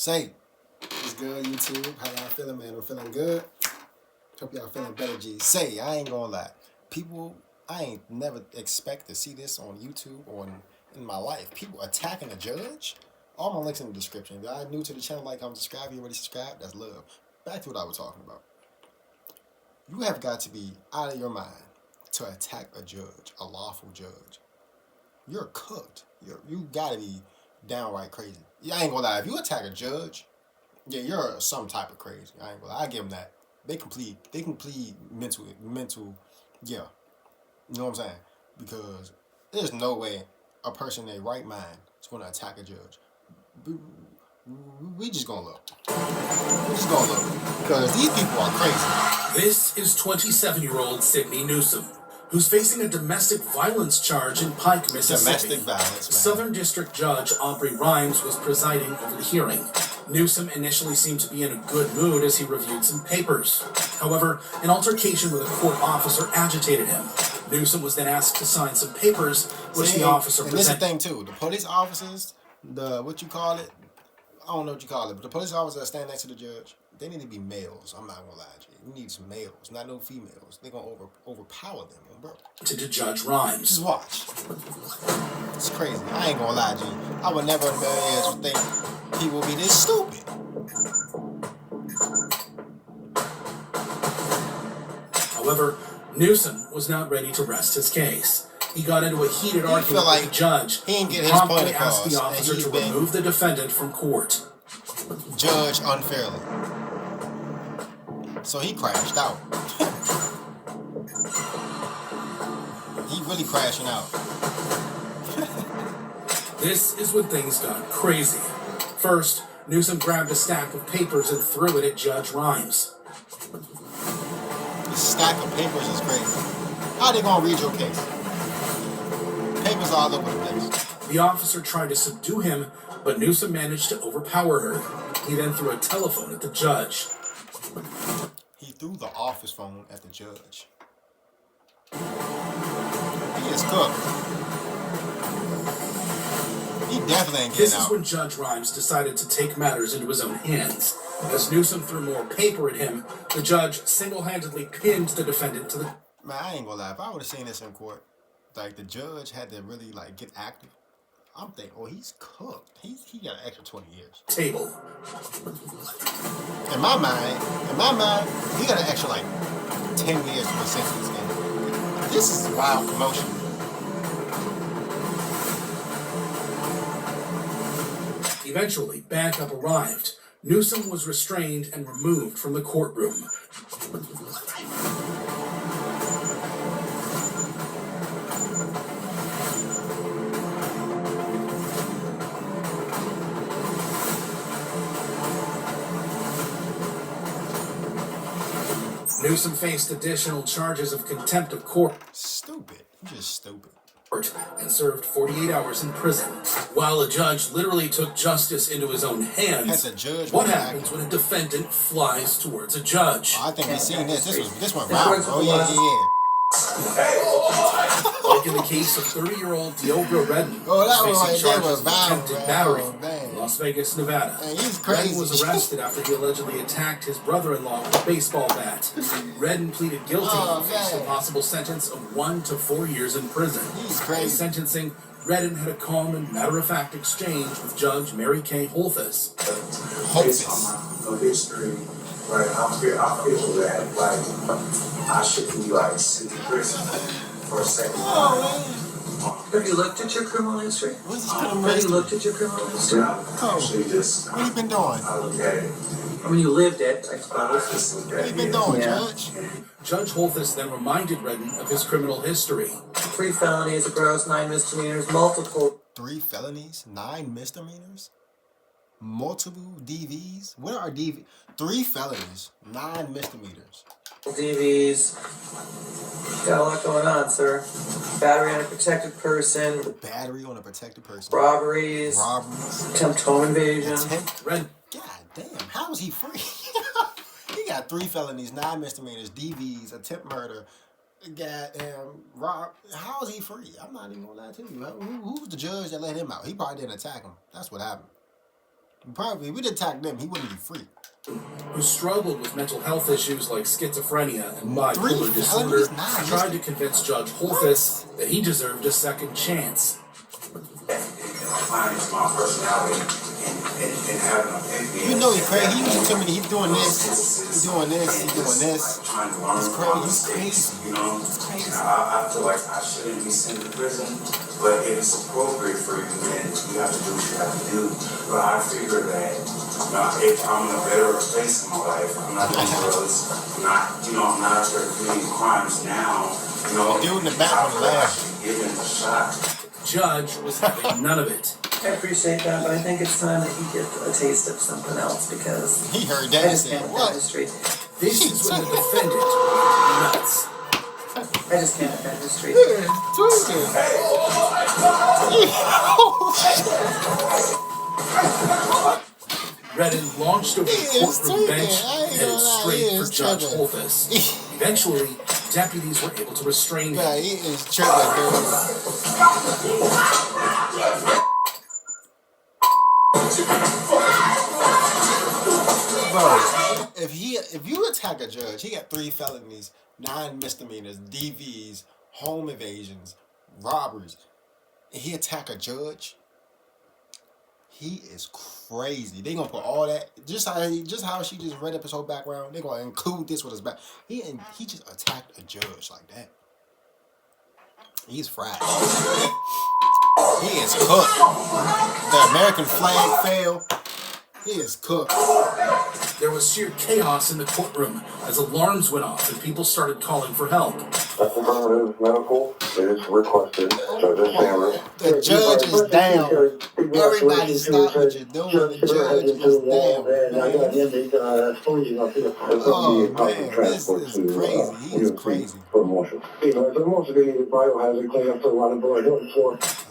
Say, it's good, YouTube. How y'all feeling, man? I'm feeling good. Hope y'all feeling better, G. Say, I ain't gonna lie. People, I ain't never expect to see this on YouTube or in my life. People attacking a judge. All my links in the description. If y'all new to the channel, like, comment, subscribe. You already subscribed. That's love. Back to what I was talking about. You have got to be out of your mind to attack a judge, a lawful judge. You're cooked. You gotta be downright crazy. Yeah, I ain't gonna lie. If you attack a judge, yeah, you're some type of crazy. I ain't gonna lie. I give them that. They can plead mental, yeah. You know what I'm saying? Because there's no way a person in their right mind is gonna attack a judge. We just gonna look. We just gonna look. Because these people are crazy. This is 27-year-old Sydney Newsom, who's facing a domestic violence charge in Pike, Mississippi. Domestic violence, man. Southern District Judge Aubrey Rhymes was presiding over the hearing. Newsom initially seemed to be in a good mood as he reviewed some papers. However, an altercation with a court officer agitated him. Newsom was then asked to sign some papers, which the officer presented. And this is the thing, too. The police officers, what you call it? I don't know what you call it, but the police officers that stand next to the judge, they need to be males. I'm not gonna lie to you. We need some males, not no females. They're gonna overpower them, bro. To Judge Rhymes. Just watch. It's crazy. I ain't gonna lie to you. I would never in a million years think people would be this stupid. However, Newsom was not ready to rest his case. He got into a heated argument with the judge. He didn't get his promptly point across, asked the officer to remove the defendant from court. Judge unfairly. So he crashed out. He really crashing out. This is when things got crazy. First, Newsom grabbed a stack of papers and threw it at Judge Rhymes. The stack of papers is crazy. How they gonna read your case? Papers all over the place. The officer tried to subdue him, but Newsom managed to overpower her. He then threw a telephone at the judge. He threw the office phone at the judge. He is cooked. He definitely ain't getting out. This is when Judge Rhymes decided to take matters into his own hands. As Newsom threw more paper at him, the judge single-handedly pinned the defendant to the... Man, I ain't gonna lie. If I would have seen this in court, like, the judge had to really, like, get active. I'm thinking, oh, he's cooked. He got an extra 20 years. Table. In my mind, he got an extra, like, 10 years for a sentence game. This is wild commotion. Eventually, backup arrived. Newsom was restrained and removed from the courtroom. Newsom faced additional charges of contempt of court. Stupid. You're just stupid. And served 48 hours in prison. While a judge literally took justice into his own hands, what happens when a defendant flies towards a judge? Oh, I think we've seen this. This went viral. Oh, yeah. Like in the case of 30-year-old Deobra Redden, that was attempted battery viral. in Las Vegas, Nevada. Man, he's crazy. Redden was arrested after he allegedly attacked his brother-in-law with a baseball bat. Redden pleaded guilty and faced a possible sentence of 1 to 4 years in prison. He's crazy. In sentencing, Redden had a calm and matter-of-fact exchange with Judge Mary Kay Holthus. Based on my history, right, I feel that, like, I should be, like, sitting in prison for a second. Have you looked at your criminal history? What's this criminal Have history? you looked at your criminal history? Actually, just, What you been doing? I look at it. I mean, you lived it, I suppose. Just look What at you been it. doing, Yeah. Judge? Judge Holthus then reminded Redden of his criminal history. 3 felonies, a gross, 9 misdemeanors, multiple. 3 felonies, 9 misdemeanors, multiple DVs. What are DVs? 3 felonies, 9 misdemeanors. DVs. Got a lot going on, sir. Battery on a protected person. Battery on a protected person. Robberies. Attempt home invasion. Redden. God damn, how is he free? He got 3 felonies, 9 misdemeanors, DVs, attempt murder. Goddamn, how is he free? I'm not even gonna lie to you. Who's the judge that let him out? He probably didn't attack him. That's what happened. Probably, if we'd attack them, he wouldn't be free. Who struggled with mental health issues like schizophrenia and bipolar disorder, felonies? Nah, tried to convince Judge Holthus that he deserved a second chance. Applying to my personality and having an opinion. You know he's crazy. He's doing this, he's doing this, he's doing this. Trying to learn from mistakes, you know. I feel like I shouldn't be sent to prison, but if it's appropriate for you, then you have to do what you have to do. But I figure that if I'm in a better place in my life, I'm not doing drugs, I'm not out there committing crimes now, Dude in the back would laugh. Give him a shot. Judge was having none of it. I appreciate that, but I think it's time that you get a taste of something else because He heard I that and just said, can't what? defend the street. This is when the defendant went nuts. I just can't defend the street. Redden launched over the courtroom bench and headed straight for Judge Holthus. Eventually, deputies were able to restrain him. Yeah, he is tripping, bro, if you attack a judge, he got 3 felonies, 9 misdemeanors, DVs, home invasions, robberies, and he attack a judge. He is crazy. They gonna put all that just how she just read up his whole background. They gonna include this with his back. He just attacked a judge like that. He's fried. He is cooked. The American flag fell. He is cooked. There was sheer chaos in the courtroom as alarms went off and people started calling for help. Affirmative medical is requested. Judge Sanders. The judge is down. Everybody stop what you're doing. The judge is down. Oh man, this is crazy. He is crazy.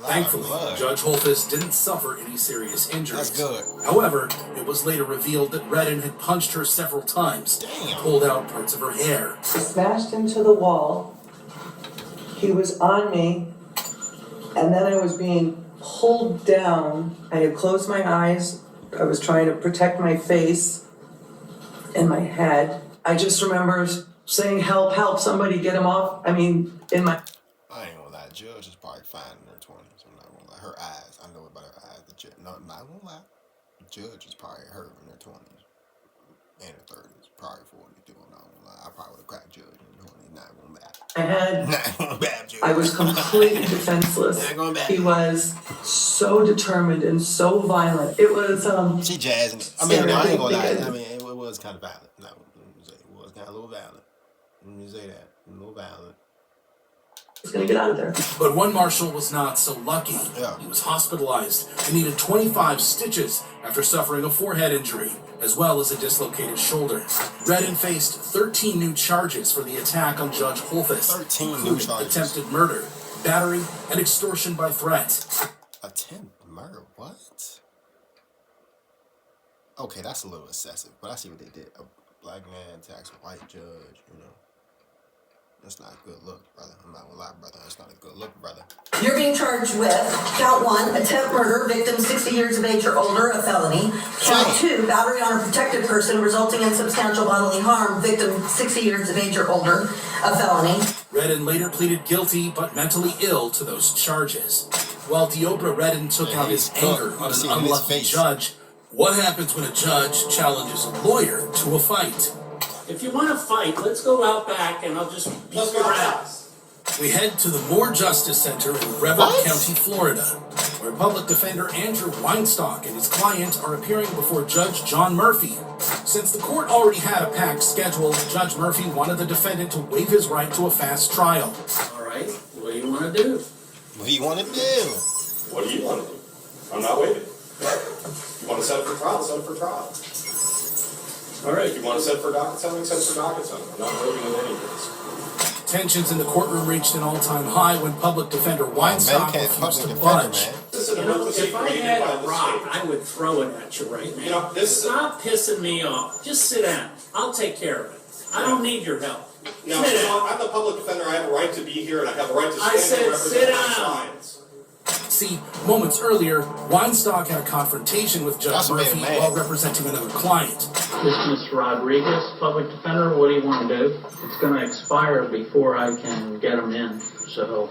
Thankfully, Judge Holthus didn't suffer any serious injuries. That's good. However, it was later revealed that Redden had punched her several times and pulled out parts of her hair. I smashed into the wall. He was on me, and then I was being pulled down. I had closed my eyes. I was trying to protect my face and my head. I just remember saying, "Help, help, somebody get him off." I mean, I ain't gonna lie, judge is probably fine in her 20s. I'm not gonna lie. Her eyes, I know about her eyes. No, I'm not gonna lie. The judge is probably her in her 20s and her 30s, probably 40 too. I'm not gonna lie. I probably would have cracked judge in her 20s. Not gonna lie. I was completely defenseless. He was so determined and so violent. It was She jazzing it. I mean, no, I ain't gonna lie. I mean, it was kind of violent. No, it was kind of a little violent. Let me say that. A little violent. He's gonna get out of there. But one marshal was not so lucky. Yeah. He was hospitalized and needed 25 stitches after suffering a forehead injury, as well as a dislocated shoulder. Redden faced 13 new charges for the attack on Judge Holthus, 13 new including charges. attempted murder, battery, and extortion by threat. Attempted murder? What? Okay, that's a little excessive, but I see what they did. A black man attacks a white judge, That's not a good look, brother. I'm not gonna lie, brother. That's not a good look, brother. You're being charged with count 1, attempt murder, victim 60 years of age or older, a felony. Count 2, battery on a protected person resulting in substantial bodily harm, victim 60 years of age or older, a felony. Redden later pleaded guilty but mentally ill to those charges. While Diobra Redden took out his anger on an unlucky judge, what happens when a judge challenges a lawyer to a fight? If you want to fight, let's go out back and I'll just beat your ass. We head to the Moore Justice Center in Brevard County, Florida, where public defender Andrew Weinstock and his client are appearing before Judge John Murphy. Since the court already had a packed schedule, Judge Murphy wanted the defendant to waive his right to a fast trial. All right, what do you want to do? What do you want to do? What do you want to do? I'm not waiting. You want to set it for trial? Set it for trial. All right, you want to set for docket settling? Set for docket settling. I'm not waiting in any case. Tensions in the courtroom reached an all-time high when public defender Weinstock refused to budge. If I had a rock, I would throw it at you right now. Stop pissing me off. Just sit down. I'll take care of it. I don't need your help. No, I'm the public defender. I have a right to be here, and I have a right to stand and represent my clients. See, moments earlier, Weinstock had a confrontation with Judge That's what Murphy made him mad. while representing another client. This Mr. Rodriguez, public defender, what do you want to do? It's going to expire before I can get him in, so...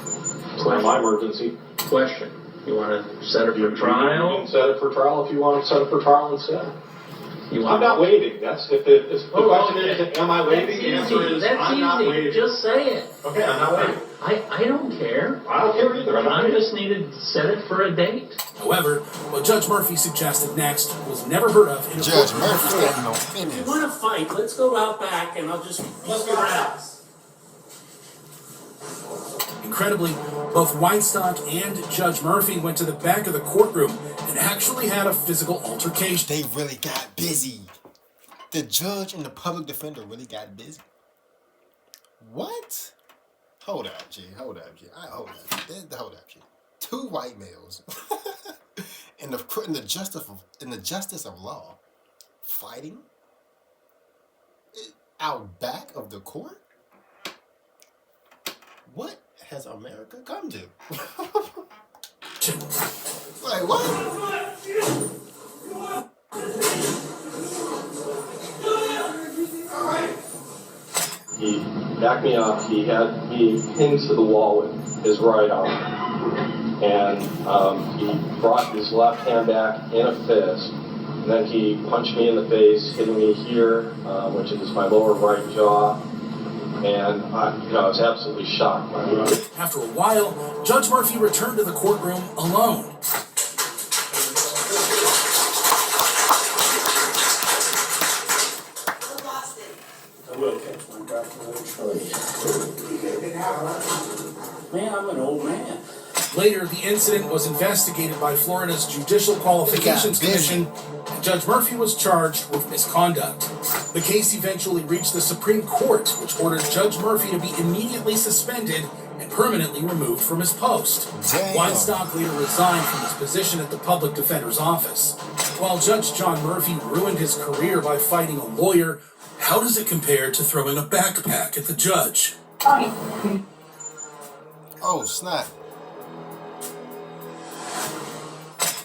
It's not my emergency. Question. You want to set it for You trial? can set it for trial if you want to set it for trial instead. You I'm want not waiting. That's if the question okay. is, am I waiting? The answer is, I'm not waiting. Just say it. Okay, I'm not waiting. I don't care. I don't care either. I'm not I waiting. just needed to set it for a date. However, what Judge Murphy suggested next was never heard of in a Judge courtroom. Murphy's got no If you business. want to fight, let's go out back and I'll just look around. Incredibly, both Weinstock and Judge Murphy went to the back of the courtroom and actually had a physical altercation. They really got busy. The judge and the public defender really got busy. What? Hold up, G. Hold up, G. Hold up, G. Two white males in the justice of law fighting out back of the court. What has America come to? Like what? He backed me up. He had me pinned to the wall with his right arm. And he brought his left hand back in a fist. And then he punched me in the face, hitting me here, which is my lower right jaw. And I was absolutely shocked by it. After a while, Judge Murphy returned to the courtroom alone. Man, I'm an old man. Later, the incident was investigated by Florida's Judicial Qualifications Commission, and Judge Murphy was charged with misconduct. The case eventually reached the Supreme Court, which ordered Judge Murphy to be immediately suspended and permanently removed from his post. Damn. Weinstock later resigned from his position at the public defender's office. While Judge John Murphy ruined his career by fighting a lawyer, how does it compare to throwing a backpack at the judge? Oh, snap.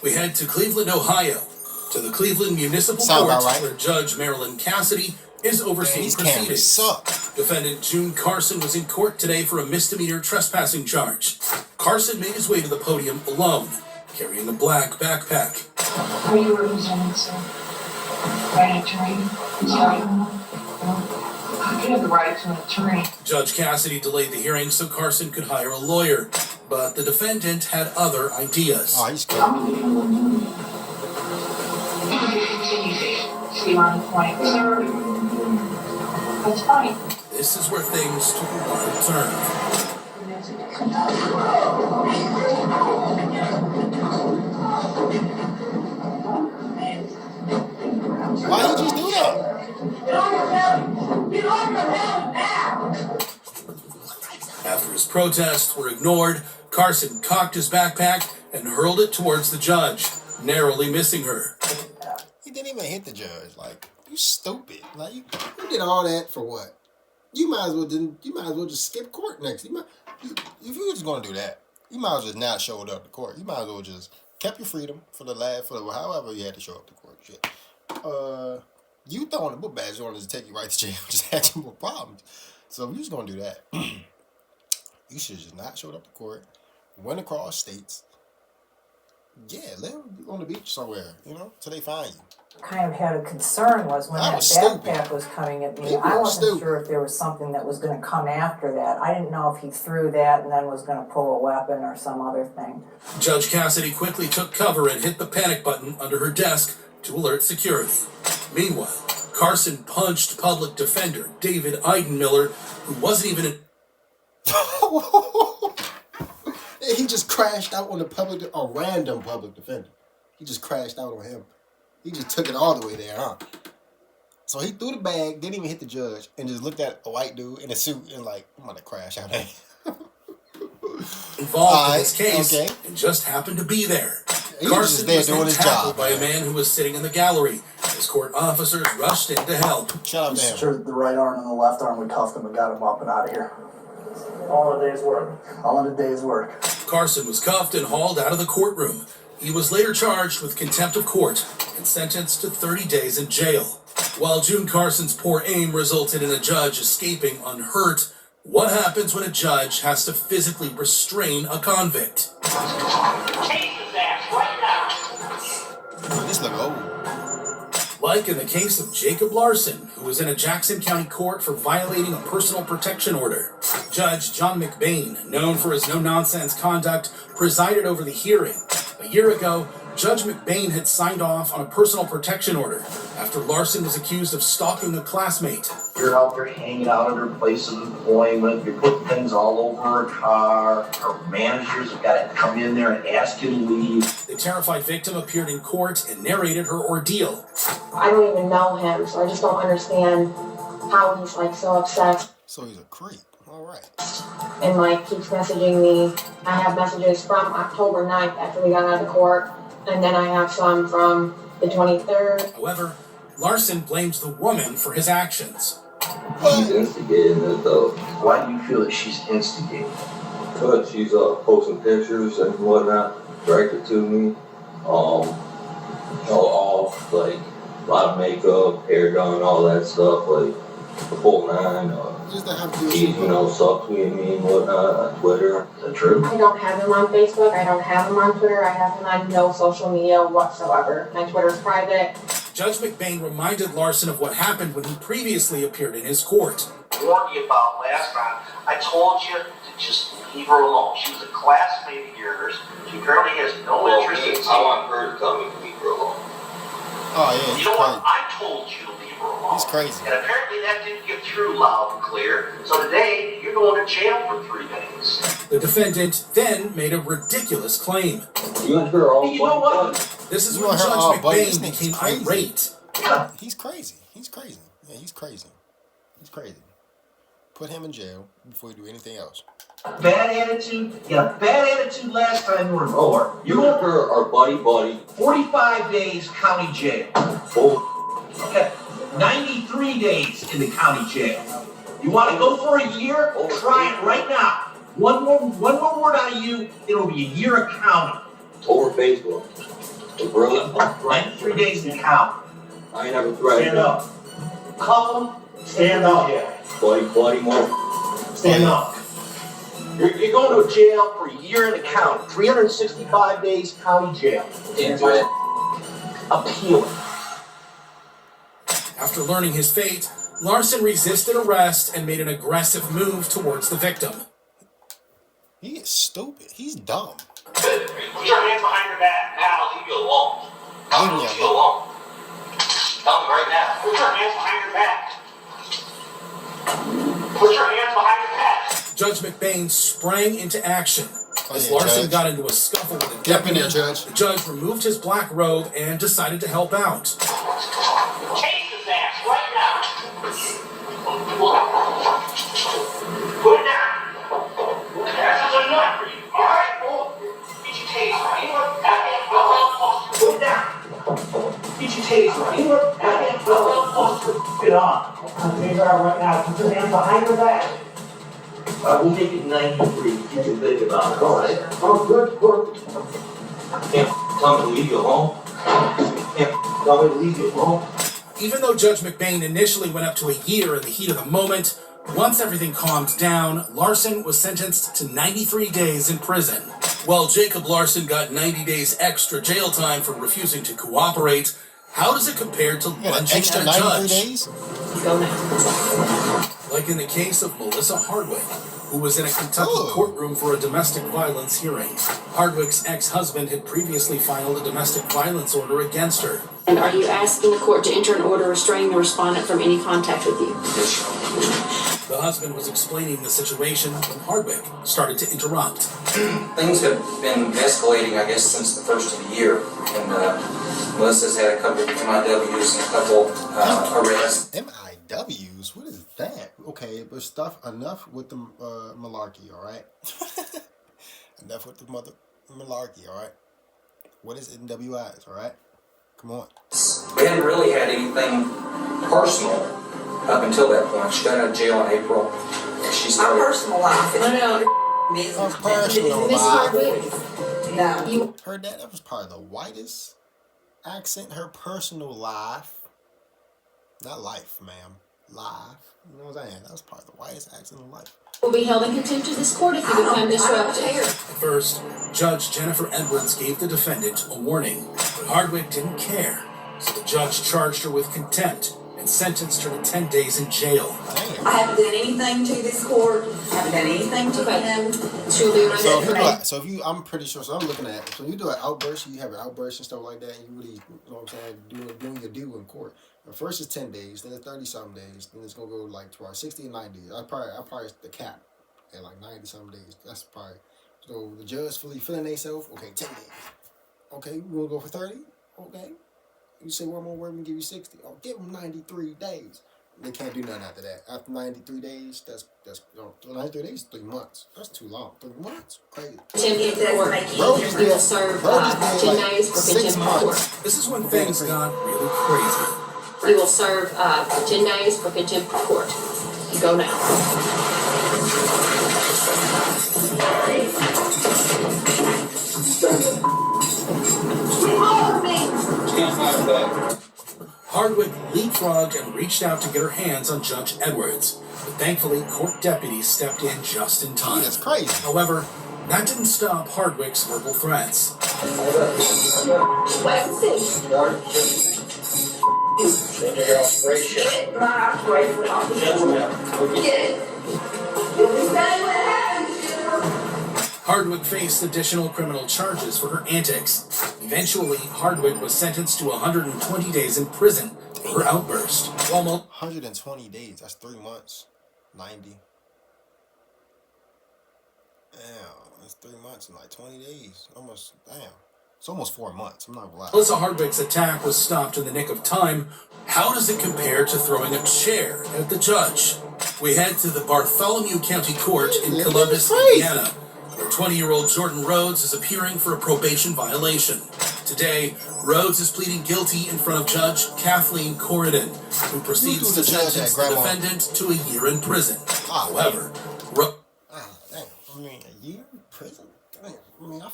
We head to Cleveland, Ohio, to the Cleveland Municipal Sound Court, about right. where Judge Marilyn Cassidy is overseeing These cameras proceedings. suck. Defendant June Carson was in court today for a misdemeanor trespassing charge. Carson made his way to the podium alone, carrying a black backpack. Are you representing, sir? Right, attorney? Sorry. You have the right to an attorney. Judge Cassidy delayed the hearing so Carson could hire a lawyer, but the defendant had other ideas. Oh, he's You kidding. can continue to see on the point, sir. That's fine. This is where things took a wild turn. Why you just do that? After his protests were ignored, Carson cocked his backpack and hurled it towards the judge, narrowly missing her. He didn't even hit the judge. Like, you stupid. Like, you did all that for what? You might as well just skip court next. If you were just gonna do that, you might as well just not showed up to court. You might as well just kept your freedom for however you had to show up to court. Shit. You throwing the book badge on to take you right to jail just had some more problems. So if you was gonna do that, you should have just not showed up to court, went across states. Yeah, live on the beach somewhere, till they find you. Kind of had a concern was when That that was stupid. backpack was coming at me. People I are wasn't stupid. sure if there was something that was going to come after that. I didn't know if he threw that and then was going to pull a weapon or some other thing. Judge Cassidy quickly took cover and hit the panic button under her desk to alert security. Meanwhile, Carson punched public defender David Eidenmiller, who wasn't even in... He just crashed out on a random public defender. He just crashed out on him. He just took it all the way there, huh? So he threw the bag, didn't even hit the judge, and just looked at a white dude in a suit and like, I'm gonna crash out there. involved in this case okay. and just happened to be there. He was just there was doing then his tackled job. by a man who was sitting in the gallery. As court officers rushed in to help. Shut up, Just damn. turned the right arm and the left arm. We cuffed him and got him up and out of here. All in a day's work. All in a day's work. Carson was cuffed and hauled out of the courtroom. He was later charged with contempt of court and sentenced to 30 days in jail. While June Carson's poor aim resulted in a judge escaping unhurt, what happens when a judge has to physically restrain a convict? This look old. Like in the case of Jacob Larson, who was in a Jackson County court for violating a personal protection order. Judge John McBain, known for his no-nonsense conduct, presided over the hearing. A year ago, Judge McBain had signed off on a personal protection order after Larson was accused of stalking a classmate. You're out there hanging out at her place of employment, you're putting things all over her car, her managers have got to come in there and ask you to leave. The terrified victim appeared in court and narrated her ordeal. I don't even know him, so I just don't understand how he's like so obsessed. So he's a creep. All right. And like keeps messaging me. I have messages from October 9th after we got out of court, and then I have some from the 23rd. However, Larson blames the woman for his actions. She's instigating it though. Why do you feel that she's instigating? But she's posting pictures and whatnot, directed to me. All like a lot of makeup, hair done, all that stuff, like the whole nine. He, subtweeting me and whatnot on Twitter. Is that true? I don't have him on Facebook. I don't have him on Twitter. I have him on no social media whatsoever. My Twitter's private. Judge McBain reminded Larson of what happened when he previously appeared in his court. I warned you about last time. I told you to just leave her alone. She was a classmate of yours. She apparently has no interest in I want her to tell me to leave her alone. Oh, yeah, You know what? I told you to leave her alone. He's crazy. And apparently that didn't get through loud and clear. So today, you're going to jail for 3 days. The defendant then made a ridiculous claim. You and her all You know what? This is You when and her Judge all buddy. This McBain nigga's became crazy. irate. He's crazy. He's crazy. Yeah, he's crazy. He's crazy. Put him in jail before you do anything else. Bad attitude? You had a bad attitude last time you were in court. You and her are buddy. 45 days county jail. Okay. 93 days in the county jail. You want to go for a year? Try it right now. One more word out of you, it'll be a year of county. Over Facebook. Really? 93 days in county. I ain't never threatened Stand up. Cuff them. Stand up. Buddy more. Stand up. You're going to jail for a year in the county. 365 days county jail. Appeal it. After learning his fate, Larson resisted arrest and made an aggressive move towards the victim. He is stupid. He's dumb. Put your hands behind your back. Now I'll leave you alone. I'll leave you alone. Tell me right now. Put your hands behind your back. Put your hands behind your back. Judge McBain sprang into action. As yeah, Larson Judge. got into a scuffle with a Get up in deputy, there, Judge. the judge removed his black robe and decided to help out. Chase his ass right now. Put it down. That's enough for you. All right? Get your taser. Put it down. Get your taser. Get on. Taser right now. Put your hands behind your back. We'll make it 93. You can think about it. All right. Oh, good. Can't tell me to leave you alone. Can't tell me to leave you alone. Even though Judge McBain initially went up to a year in the heat of the moment, once everything calmed down, Larson was sentenced to 93 days in prison. While Jacob Larson got 90 days extra jail time for refusing to cooperate, how does it compare to lunging Extra at a 93 judge? days? Like in the case of Melissa Hardwick, who was in a Kentucky courtroom for a domestic violence hearing. Hardwick's ex-husband had previously filed a domestic violence order against her. And are you asking the court to enter an order restraining the respondent from any contact with you? The husband was explaining the situation when Hardwick started to interrupt. Things have been escalating, I guess, since the first of the year. And Melissa's had a couple of MIWs and a couple arrests. MIWs? What is that? Okay, but enough with the malarkey, all right? Enough with the malarkey, all right? What is NWIs? All right, come on. We hadn't really had anything personal up until that point. She got out of jail in April, and she started. Our personal life. Her personal life. No. Heard that? That was probably the whitest accent. Her personal life. Not life, ma'am. Life. You know what I'm saying? That was probably the whitest accent in life. Will be held in contempt of this court if you become disruptive. First, Judge Jennifer Edwards gave the defendant a warning, but Hardwick didn't care. So the judge charged her with contempt and sentenced her to 10 days in jail. I haven't done anything to this court. I haven't done anything to him. She'll be right So if you, I'm pretty sure. So I'm looking at. So you do an outburst. You have an outburst and stuff like that. And you really, you know what I'm saying, doing your due in court. But first it's 10 days, then it's 30-something days, then it's gonna go like 60 and 90 days. I probably the cap at like 90-something days. That's probably. So the judge fully feeling themselves. Okay, 10 days. Okay, we wanna go for 30. Okay. You say one more word, we give you 60. Oh, give them 93 days. They can't do nothing after that. After 93 days, that's 93 days is 3 months. That's too long. 3 months, crazy. Contempt of court. You will serve 10 days for contempt of court. This is when things got really crazy. You will serve 10 days for contempt of court. You go now. Hardwick leapfrogged and reached out to get her hands on Judge Edwards, but thankfully court deputies stepped in just in time. That's crazy. However, that didn't stop Hardwick's verbal threats. Get my bracelet off the floor. Get it. You'll be saying what happened to you. Hardwick faced additional criminal charges for her antics. Eventually, Hardwick was sentenced to 120 days in prison for her outburst. Almost 120 days. That's 3 months. 90. Damn, that's 3 months and like 20 days. Almost, damn. It's almost 4 months. I'm not gonna lie. Melissa Hardwick's attack was stopped in the nick of time. How does it compare to throwing a chair at the judge? We head to the Bartholomew County Court in Columbus, Indiana, where 20-year-old Jordan Rhodes is appearing for a probation violation. Today, Rhodes is pleading guilty in front of Judge Kathleen Corridon, who proceeds to sentence the defendant to a year in prison. However, damn. I mean, a year in prison? Damn. I mean, I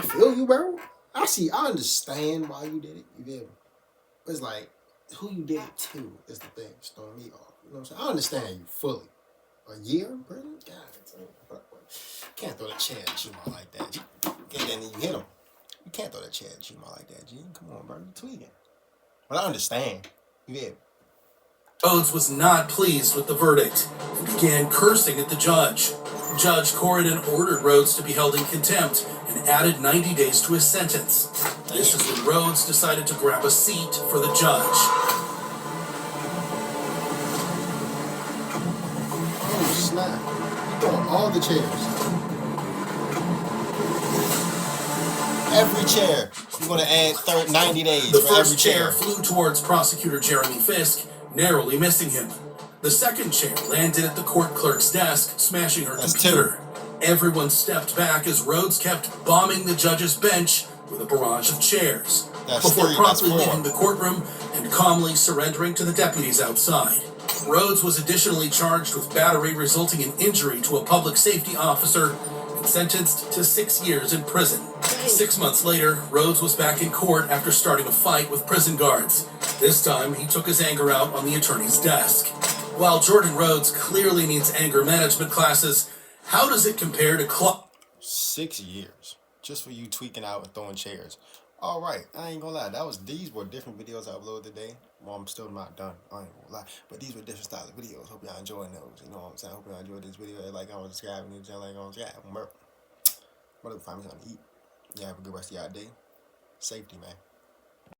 feel you, bro. I understand why you did it. You did. But it's like, who you did it to is the thing. Throwing me off. You know what I'm saying? I understand you fully. A year in prison? God, can't throw that chair at Juma like that. And then you hit him. You can't throw that chair at Juma like that, G. Come on, bro. You tweaking. But I understand. You did. Rhodes was not pleased with the verdict and began cursing at the judge. Judge Corridon ordered Rhodes to be held in contempt and added 90 days to his sentence. This is when Rhodes decided to grab a seat for the judge. Oh, snap. You're throwing all the chairs. Every chair. You're going to add 90 days The for every first chair flew towards prosecutor Jeremy Fisk, narrowly missing him. The second chair landed at the court clerk's desk, smashing her computer. Everyone stepped back as Rhodes kept bombing the judge's bench with a barrage of chairs, before promptly leaving the courtroom and calmly surrendering to the deputies outside. Rhodes was additionally charged with battery resulting in injury to a public safety officer and sentenced to 6 years in prison. 6 months later, Rhodes was back in court after starting a fight with prison guards. This time, he took his anger out on the attorney's desk. While Jordan Rhodes clearly needs anger management classes, how does it compare to 6 years just for you tweaking out and throwing chairs? All right, I ain't gonna lie. These were different videos I uploaded today. Well, I'm still not done. I ain't gonna lie, but these were different style of videos. Hope y'all enjoying those. You know what I'm saying? Hope y'all enjoyed this video. Like I was subscribing, like I was subscribing. Find me something to eat. Yeah, have a good rest of y'all day. Safety, man.